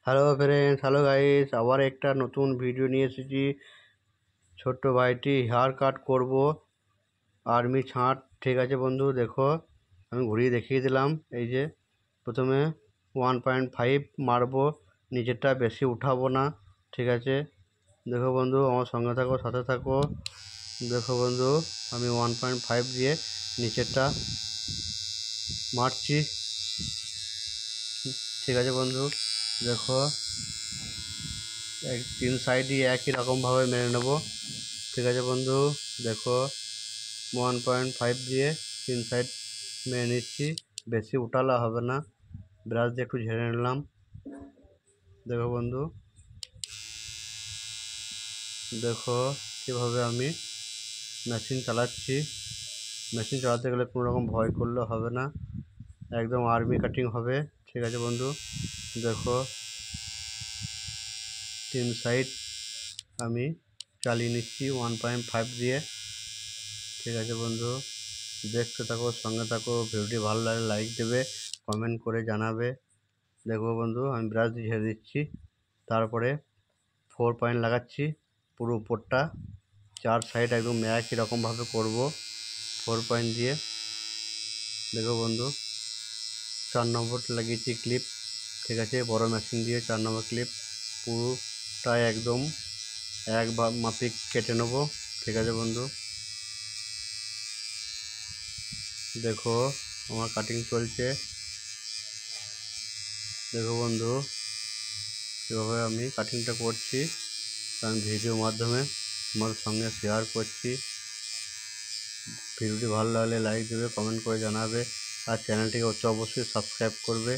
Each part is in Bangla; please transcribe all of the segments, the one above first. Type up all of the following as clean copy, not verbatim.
হ্যালো ফ্রেন্ডস, হ্যালো গাইস, আবার একটা নতুন ভিডিও নিয়ে এসেছি। ছোট্ট ভাইটি হেয়ার কাট করব, আর্মি ছাঁট। ঠিক আছে বন্ধু, দেখো আমি ঘুরিয়ে দেখিয়ে দিলাম। এই যে প্রথমে 1.5 মারবো, নিচেরটা বেশি উঠাবো না। ঠিক আছে, দেখো বন্ধু আমার সঙ্গে থাকো, সাথে থাকো। দেখো বন্ধু, আমি 1.5 দিয়ে নিচেরটা মারছি। ঠিক আছে বন্ধু, দেখো তিন সাইডই একই রকমভাবে মেরে নেবো। ঠিক আছে বন্ধু, দেখো 1.5 দিয়ে তিন সাইড মেরে নিচ্ছি, বেশি উঠালে হবে না। ব্রাশ দিয়ে একটু ঝেড়ে নিলাম। দেখো বন্ধু, দেখো কীভাবে আমি মেশিন চালাচ্ছি। মেশিন চালাতে গেলে কোনো রকম ভয় করলে হবে না, একদম আর্মি কাটিং হবে। ঠিক আছে বন্ধু, দেখো তিন সাইড আমি চালিয়ে নিচ্ছি 1.5 দিয়ে। ঠিক আছে বন্ধু, দেখতে থাকো, সঙ্গে থাকো। ভিডিওটি ভালো লাগলে লাইক দেবে, কমেন্ট করে জানাবে। দেখো বন্ধু, আমি ব্রাশ দিয়ে ঝেড়ে দিচ্ছি, তারপরে 4 পয়েন্ট লাগাচ্ছি পুরো উপরটা। চার সাইড একদম একই রকমভাবে করব 4 পয়েন্ট দিয়ে। দেখো বন্ধু, 4 নম্বর লাগিয়েছি ক্লিপ। ঠিক আছে, বড় মেশিন দিয়ে 4 নম্বর ক্লিপ পুরোটা একদম এক মাপিক কেটে নেব। ঠিক আছে বন্ধু, দেখো আমার কাটিং চলছে। দেখো বন্ধু, কীভাবে আমি কাটিংটা করছি আমি ভিডিওর মাধ্যমে তোমার সঙ্গে শেয়ার করছি। ভিডিওটি ভালো লাগলে লাইক দেবে, কমেন্ট করে জানাবে, আর চ্যানেলটিকে অবশ্যই সাবস্ক্রাইব করবে।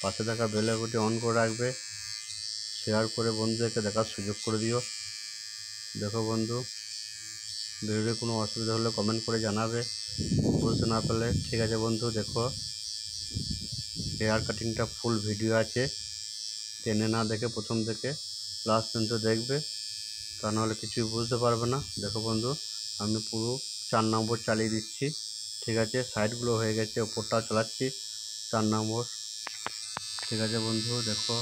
পাশে থাকা বেল আইকনটি অন করে রাখবে, শেয়ার করে বন্ধুদেরকে দেখার সুযোগ করে দিও। দেখো বন্ধু, ভিডিওতে কোনো অসুবিধা হলে কমেন্ট করে জানাবে, বুঝতে না পারলে। ঠিক আছে বন্ধু, দেখো হেয়ার কাটিংটা ফুল ভিডিও আছে, টেনে না দেখে প্রথম থেকে লাস্ট পর্যন্ত দেখবে, তা নাহলে কিছুই বুঝতে পারবে না। দেখো বন্ধু, আমি পুরো 4 নম্বর চালিয়ে দিচ্ছি। ঠিক আছে, সাইডগুলো হয়ে গেছে, ওপরটাও চালাচ্ছি 4 নম্বর। ঠিক আছে বন্ধু, দেখো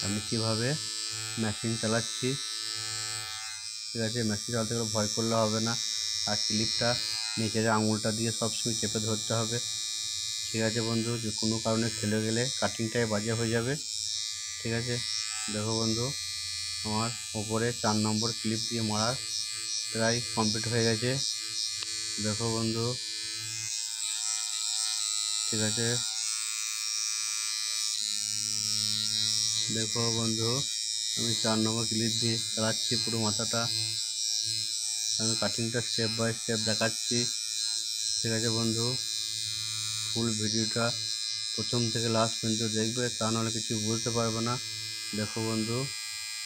আমি কিভাবে মেশিন চালাচ্ছি। ঠিক আছে, মেশিন চালাতে গেলে ভয় করলে হবে না, আর ক্লিপটা নিচের আঙুলটা দিয়ে সবসময় চেপে ধরতে হবে। ঠিক আছে বন্ধু, যে কোনো কারণে ফেলে গেলে কাটিংটাই বাজে হয়ে যাবে। ঠিক আছে, দেখো বন্ধু, আমার ওপরে 4 নম্বর ক্লিপ দিয়ে মারা প্রায় কমপ্লিট হয়ে গেছে। দেখো বন্ধু, ঠিক আছে, দেখো বন্ধু, আমি 4 নম্বর ক্লিপ দিয়ে চালাচ্ছি পুরো মাথাটা। আমি কাটিংটা স্টেপ বাই স্টেপ দেখাচ্ছি। ঠিক আছে বন্ধু, ফুল ভিডিওটা প্রথম থেকে লাস্ট পর্যন্ত দেখবে, তা নাহলে কিছু বুঝতে পারবে না। দেখো বন্ধু,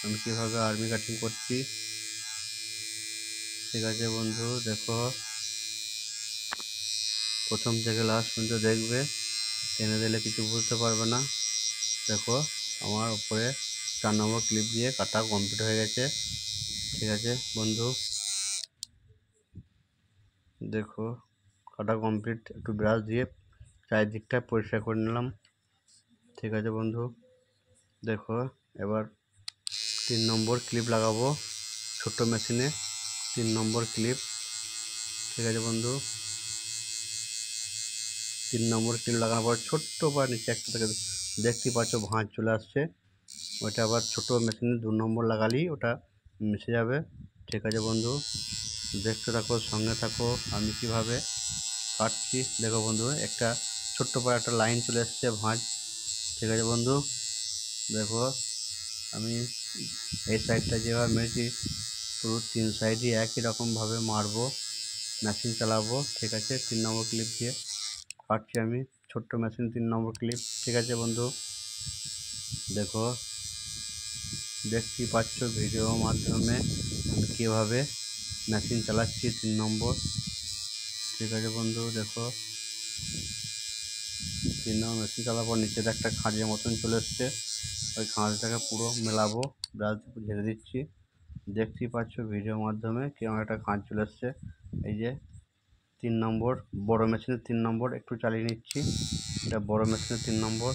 আমি কীভাবে আর্মি কাটিং করছি। ঠিক আছে বন্ধু, দেখো প্রথম থেকে লাস্ট পর্যন্ত দেখবে, টেনে দিলে কিছু বুঝতে পারবে না। দেখো আমার উপরে 4 নম্বর ক্লিপ দিয়ে কাটা কমপ্লিট হয়ে গেছে। ঠিক আছে বন্ধু, দেখো কাটা কমপ্লিট। একটু ব্রাশ দিয়ে চারিদিকটা পরিষ্কার করে নিলাম। ঠিক আছে বন্ধু, দেখো এবার 3 নম্বর ক্লিপ লাগাবো ছোট্ট মেশিনে, 3 নম্বর ক্লিপ। ঠিক আছে বন্ধু, 3 নম্বর ক্লিপ লাগানোর পর ছোট্ট বা নিচে একটা থেকে দেখতে পাচ্ছ ভাঁজ চলে আসছে, ওটা আবার ছোটো মেশিনে 2 নম্বর লাগালেই ওটা মিশে যাবে। ঠিক আছে বন্ধু, দেখতে থাকো, সঙ্গে থাকো আমি কীভাবে কাটছি। দেখো বন্ধু, একটা ছোট্ট পর একটা লাইন চলে এসছে ভাঁজ। ঠিক আছে বন্ধু, দেখো আমি এই সাইডটা যেভাবে মেরেছি পুরো 3 সাইডই একই রকমভাবে মারবো, মেশিন চালাবো। ঠিক আছে, 3 নম্বর ক্লিপ দিয়ে কাটছি আমি ছোট্ট মেশিন 3 নম্বর ক্লিপ। ঠিক আছে বন্ধু, দেখো দেখতেই পাচ্ছ ভিডিওর মাধ্যমে আমি কীভাবে মেশিন চালাচ্ছি 3 নম্বর। ঠিক আছে বন্ধু, দেখো 3 নম্বর মেশিন চালার পর নিচেতে একটা খাঁজের মতন চলে এসছে, ওই খাঁজটাকে পুরো মেলাবো, ব্রাশ দিয়ে ঝেড়ে দিচ্ছি। দেখতেই পাচ্ছ ভিডিওর মাধ্যমে কেমন একটা খাঁজ চলে এসছে। এই যে 3 নম্বর বড় মেশিনের 3 নম্বর একটু চালিয়ে নিচ্ছি, এটা বড় মেশিনের 3 নম্বর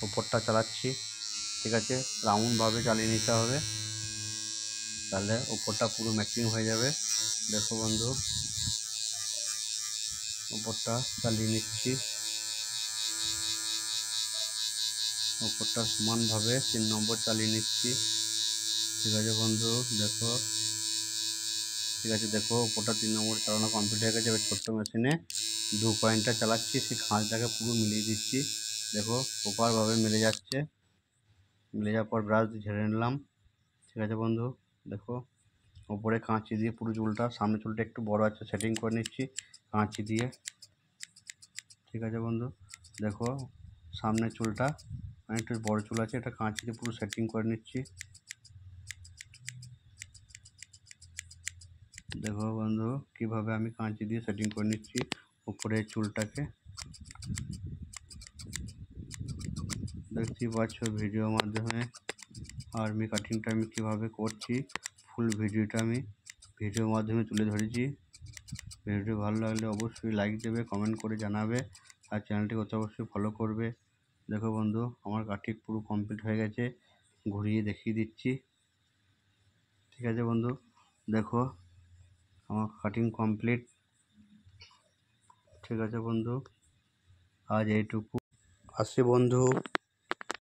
ওপরটা চালাচ্ছি। ঠিক আছে, রাউন্ডভাবে চালিয়ে নিতে হবে, তাহলে উপরটা পুরো ম্যাচিং হয়ে যাবে। দেখো বন্ধু, উপরটা চালিয়ে নিচ্ছি, উপরটা সমানভাবে 3 নম্বর চালিয়ে নিচ্ছি। ঠিক আছে বন্ধু, দেখো, ঠিক আছে, দেখো উপরটা 3 নম্বর চালানো কমপ্লিট হয়ে গেছে। এবার ছোট্ট মেশিনে 2 পয়েন্টটা চালাচ্ছি, সেই খাঁজটাকে পুরো মিলিয়ে দিচ্ছি। দেখো প্রপারভাবে মিলে যাচ্ছে, মিলে যাওয়ার পর ব্রাশ দিয়ে ঝেড়ে নিলাম। ঠিক আছে বন্ধু, দেখো উপরে কাঁচি দিয়ে পুরো চুলটা, সামনে চুলটা একটু বড় আছে, সেটিং করে নিচ্ছি কাঁচি দিয়ে। ঠিক আছে বন্ধু, দেখো সামনের চুলটা একটু বড় চুল আছে, এটা কাঁচি দিয়ে পুরো সেটিং করে নিচ্ছি। দেখো বন্ধু কিভাবে আমি কাঁচি দিয়ে সেটিং করে নিচ্ছি উপরের চুলটাকে, দেখতেই পাচ্ছ ভিডিওর মাধ্যমে আর্মি কাটিংটা আমি কীভাবে করছি। ফুল ভিডিওটা আমি ভিডিওর মাধ্যমে তুলে ধরেছি। ভিডিওটি ভালো লাগলে অবশ্যই লাইক দেবে, কমেন্ট করে জানাবে, আর চ্যানেলটিকে অবশ্যই ফলো করবে। দেখো বন্ধু আমার কাটিং পুরো কমপ্লিট হয়ে গেছে, ঘুরিয়ে দেখিয়ে দিচ্ছি। ঠিক আছে বন্ধু, দেখো আমার কাটিং কমপ্লিট। ঠিক আছে বন্ধু, আজ এইটুকু, আসি বন্ধু।